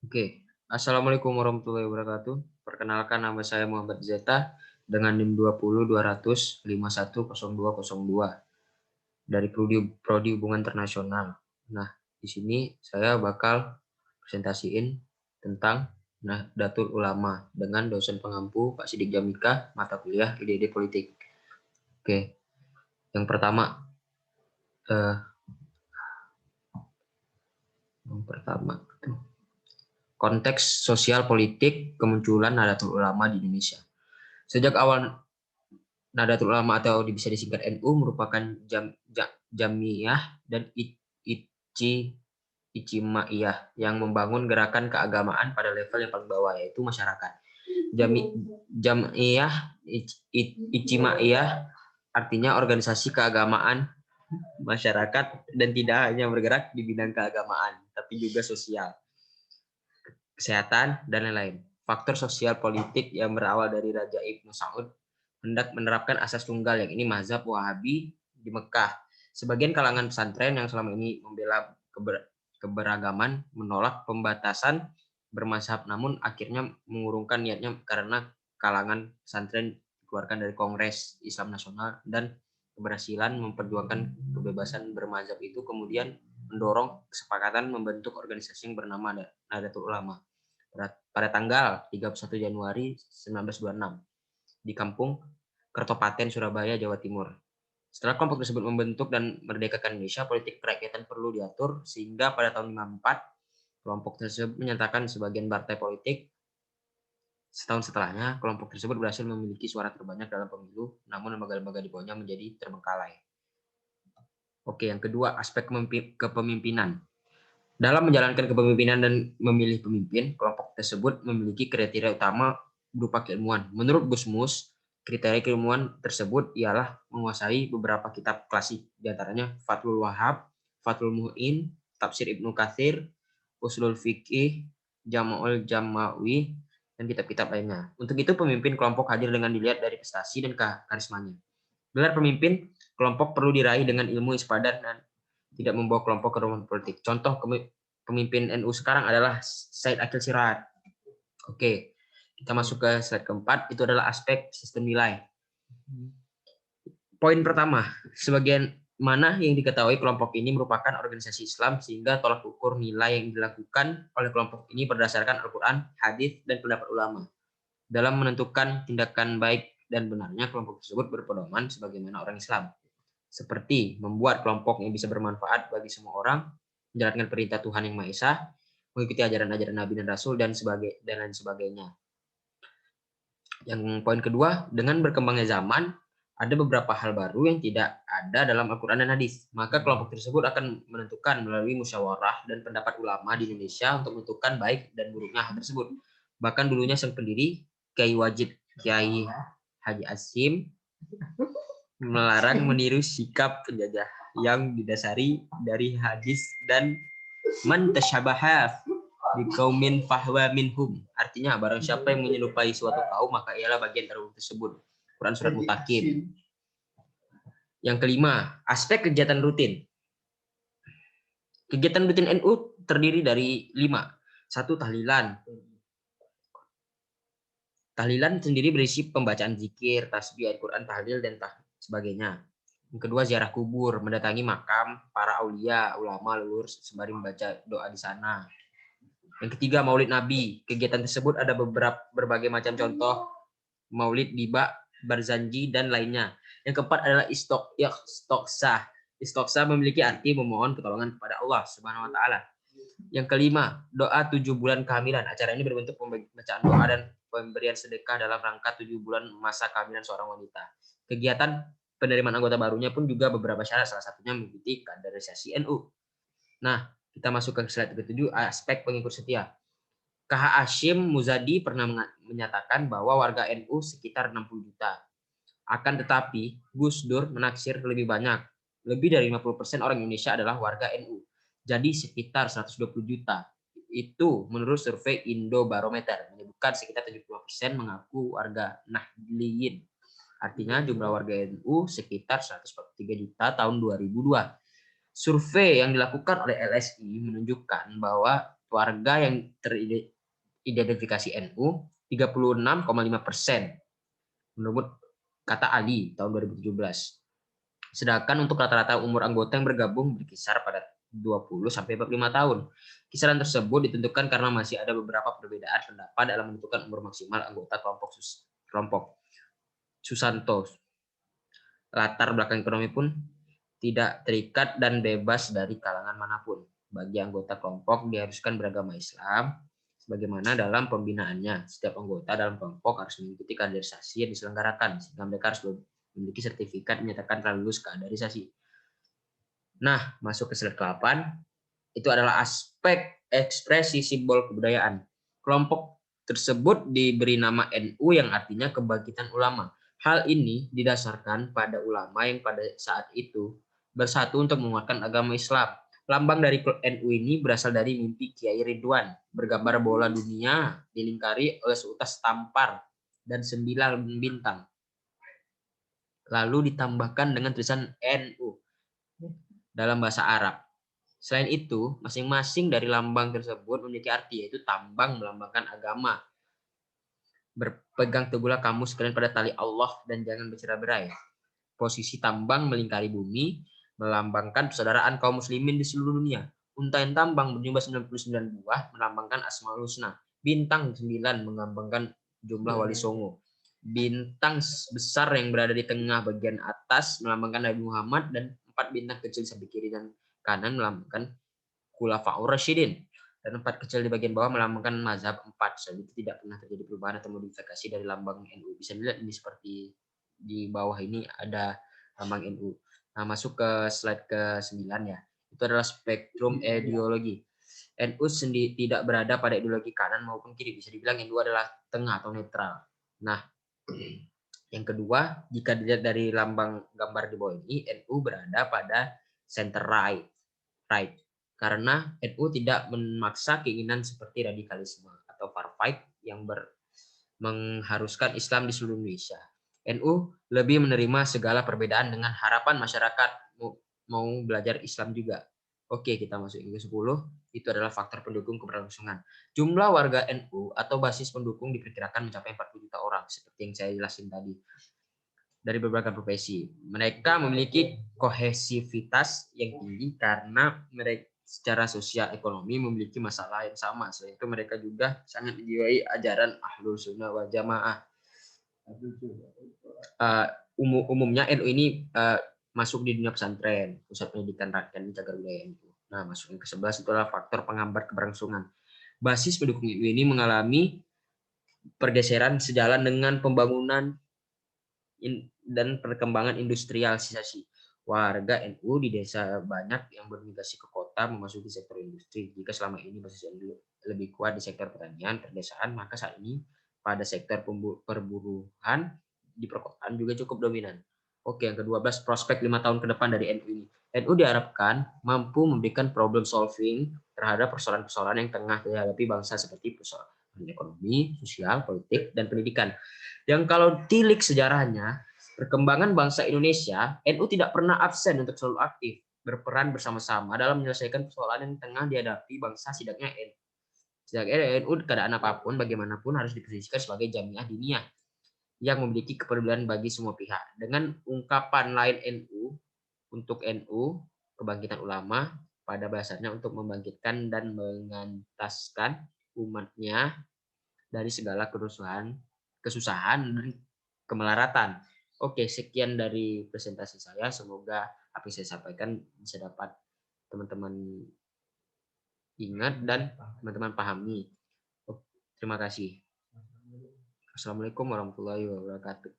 Oke, Assalamualaikum warahmatullahi wabarakatuh. Perkenalkan nama saya Muhammad Zeta dengan NIM 20 200 510202 dari Prodi Hubungan Internasional. Nah, di sini saya bakal presentasiin tentang Nahdlatul Ulama dengan dosen pengampu Pak Sidik Jamika, mata kuliah IDD Politik. Oke, yang pertama, eh, konteks sosial politik kemunculan Nahdlatul Ulama di Indonesia. Sejak awal Nahdlatul Ulama atau bisa disingkat NU merupakan Jamiyah dan Ijtimaiyah yang membangun gerakan keagamaan pada level yang paling bawah, yaitu masyarakat. Jamiyah Ijtimaiyah artinya organisasi keagamaan masyarakat dan tidak hanya bergerak di bidang keagamaan, tapi juga sosial, kesehatan, dan lain-lain. Faktor sosial politik yang berawal dari Raja Ibnu Saud hendak menerapkan asas tunggal, yang ini mazhab Wahabi di Mekah. Sebagian kalangan pesantren yang selama ini membela keberagaman menolak pembatasan bermazhab, namun akhirnya mengurungkan niatnya karena kalangan pesantren dikeluarkan dari Kongres Islam Nasional, dan keberhasilan memperjuangkan kebebasan bermazhab itu kemudian mendorong kesepakatan membentuk organisasi yang bernama Nahdlatul Ulama pada tanggal 31 Januari 1926 di Kampung Kertopaten, Surabaya, Jawa Timur. Setelah kelompok tersebut membentuk dan merdekakan Indonesia, politik kerakyatan perlu diatur, sehingga pada tahun 1954 kelompok tersebut menyatakan sebagian partai politik. Setahun setelahnya, kelompok tersebut berhasil memiliki suara terbanyak dalam pemilu, namun lembaga-lembaga di bawahnya menjadi terbengkalai. Oke, yang kedua, aspek kepemimpinan. Dalam menjalankan kepemimpinan dan memilih pemimpin, kelompok tersebut memiliki kriteria utama berupa keilmuan. Menurut Gusmus, kriteria keilmuan tersebut ialah menguasai beberapa kitab klasik, diantaranya Fathul Wahab, Fathul Mu'in, Tafsir Ibnu Katsir, Usulul Fiqih, Jama'ul Jamawi, dan kitab-kitab lainnya. Untuk itu, pemimpin kelompok hadir dengan dilihat dari prestasi dan karismanya. Gelar pemimpin kelompok perlu diraih dengan ilmu yang sepadan dan tidak membawa kelompok ke ruang politik. Contoh pemimpin NU sekarang adalah Said Akil Siraj. Oke, kita masuk ke slide keempat, itu adalah aspek sistem nilai. Poin pertama, sebagian mana yang diketahui kelompok ini merupakan organisasi Islam, sehingga tolak ukur nilai yang dilakukan oleh kelompok ini berdasarkan Al-Quran, hadis, dan pendapat ulama. Dalam menentukan tindakan baik dan benarnya kelompok tersebut berpedoman sebagaimana orang Islam, seperti membuat kelompok yang bisa bermanfaat bagi semua orang, menjalankan perintah Tuhan yang Maha Esa, mengikuti ajaran-ajaran Nabi dan Rasul, dan lain sebagainya. Yang poin kedua, dengan berkembangnya zaman, ada beberapa hal baru yang tidak ada dalam Al-Quran dan hadis. Maka kelompok tersebut akan menentukan melalui musyawarah dan pendapat ulama di Indonesia untuk menentukan baik dan buruknya hal tersebut. Bahkan dulunya sang pendiri, Kiai Wajid Kiai Haji Asim, melarang meniru sikap penjajah yang didasari dari hadis dan man tasyabaha biqaumin fahwa minhum. Artinya, barang siapa yang menyerupai suatu kaum, maka ialah bagian dari tersebut. Quran surat Mutakin. Yang kelima, aspek kegiatan rutin. Kegiatan rutin NU terdiri dari 5. 1. Tahlilan. Tahlilan sendiri berisi pembacaan zikir, tasbih, Al-Quran, tahlil, dan sebagainya. Yang kedua, ziarah kubur, mendatangi makam para aulia, ulama, leluhur, sembari membaca doa di sana. Yang ketiga, maulid Nabi. Kegiatan tersebut ada berbagai macam contoh, maulid, diba, barzanji, dan lainnya. Yang keempat adalah istoksah. Istoksah memiliki arti memohon pertolongan kepada Allah Subhanahu wa Ta'ala. Yang kelima, doa 7 bulan kehamilan. Acara ini berbentuk pembacaan doa dan pemberian sedekah dalam rangka 7 bulan masa kehamilan seorang wanita. Kegiatan penerimaan anggota barunya pun juga beberapa syarat, salah satunya mengikuti kaderisasi NU. Nah, kita masuk ke slide ke-7, aspek pengikut setia. KH Hashim Muzadi pernah menyatakan bahwa warga NU sekitar 60 juta. Akan tetapi, Gus Dur menaksir lebih banyak. Lebih dari 50% orang Indonesia adalah warga NU. Jadi sekitar 120 juta. Itu menurut survei Indobarometer, menyebutkan sekitar 70% mengaku warga Nahdliyin. Artinya jumlah warga NU sekitar 143 juta tahun 2002. Survei yang dilakukan oleh LSI menunjukkan bahwa warga yang teridentifikasi NU 36,5% menurut kata Ali tahun 2017. Sedangkan untuk rata-rata umur anggota yang bergabung berkisar pada 20 sampai 45 tahun. Kisaran tersebut ditentukan karena masih ada beberapa perbedaan pendapat dalam menentukan umur maksimal anggota kelompok Susanto. Latar belakang ekonomi pun tidak terikat dan bebas dari kalangan manapun. Bagi anggota kelompok diharuskan beragama Islam, sebagaimana dalam pembinaannya. Setiap anggota dalam kelompok harus mengikuti kaderisasi yang diselenggarakan, sehingga mereka harus memiliki sertifikat menyatakan telah lulus kaderisasi. Nah, masuk ke slide ke-8, itu adalah aspek ekspresi simbol kebudayaan. Kelompok tersebut diberi nama NU yang artinya kebangkitan ulama. Hal ini didasarkan pada ulama yang pada saat itu bersatu untuk menguatkan agama Islam. Lambang dari NU ini berasal dari mimpi Kiai Ridwan, bergambar bola dunia dilingkari oleh seutas tampar dan 9 bintang. Lalu ditambahkan dengan tulisan NU dalam bahasa Arab. Selain itu, masing-masing dari lambang tersebut memiliki arti, yaitu tambang melambangkan agama. Berpegang teguhlah kamu sekalian pada tali Allah dan jangan bercerai-berai. Posisi tambang melingkari bumi melambangkan persaudaraan kaum muslimin di seluruh dunia. Untayan tambang berjumlah 99 buah melambangkan Asmaul Husna. Bintang 9 melambangkan jumlah Wali Songo. Bintang besar yang berada di tengah bagian atas melambangkan Nabi Muhammad dan 4 bintang kecil samping kiri dan kanan melambangkan Khulafaur Rasyidin, dan 4 kecil di bagian bawah melambangkan mazhab 4. Selain itu tidak pernah terjadi perubahan atau modifikasi dari lambang NU. Bisa dilihat ini seperti di bawah ini ada lambang NU. Nah, masuk ke slide ke-9 ya. Itu adalah spektrum ideologi. NU sendiri tidak berada pada ideologi kanan maupun kiri. Bisa dibilang NU adalah tengah atau netral. Nah, yang kedua, jika dilihat dari lambang gambar di bawah ini, NU berada pada center right. Karena NU tidak memaksa keinginan seperti radikalisme atau far right yang mengharuskan Islam di seluruh Indonesia. NU lebih menerima segala perbedaan dengan harapan masyarakat mau belajar Islam juga. Oke, kita masuk ke 10. Itu adalah faktor pendukung keberlangsungan. Jumlah warga NU atau basis pendukung diperkirakan mencapai 40 juta orang, seperti yang saya jelasin tadi. Dari berbagai profesi. Mereka memiliki kohesivitas yang tinggi karena mereka secara sosial ekonomi memiliki masalah yang sama. Selain itu mereka juga sangat menjiwai ajaran Ahlus Sunnah wal Jamaah. Umumnya NU ini masuk di dunia pesantren, pusat pendidikan rakyat di cagar budaya NU. Nah, masuk yang ke-11 itu adalah faktor penghambat keberlangsungan. Basis pendukung NU ini mengalami pergeseran sejalan dengan pembangunan dan perkembangan industrialisasi. Warga NU di desa banyak yang bermigrasi ke kota memasuki sektor industri. Jika selama ini basis NU lebih kuat di sektor pertanian, perdesaan, maka saat ini pada sektor perburuhan di perkotaan juga cukup dominan. Oke, yang ke-12, prospek 5 tahun ke depan dari NU ini. NU diharapkan mampu memberikan problem solving terhadap persoalan-persoalan yang tengah dihadapi bangsa seperti persoalan ekonomi, sosial, politik, dan pendidikan. Yang kalau tilik sejarahnya, perkembangan bangsa Indonesia, NU tidak pernah absen untuk selalu aktif, berperan bersama-sama dalam menyelesaikan persoalan yang tengah dihadapi bangsa. Setidaknya NU keadaan apapun, bagaimanapun harus diposisikan sebagai jamiah diniyah yang memiliki kepedulian bagi semua pihak. Dengan ungkapan lain NU, untuk NU, kebangkitan ulama, pada dasarnya untuk membangkitkan dan mengentaskan umatnya dari segala kesusahan dan kemelaratan. Oke, sekian dari presentasi saya. Semoga apa yang saya sampaikan bisa dapat teman-teman ingat dan teman-teman pahami. Terima kasih. Assalamualaikum warahmatullahi wabarakatuh.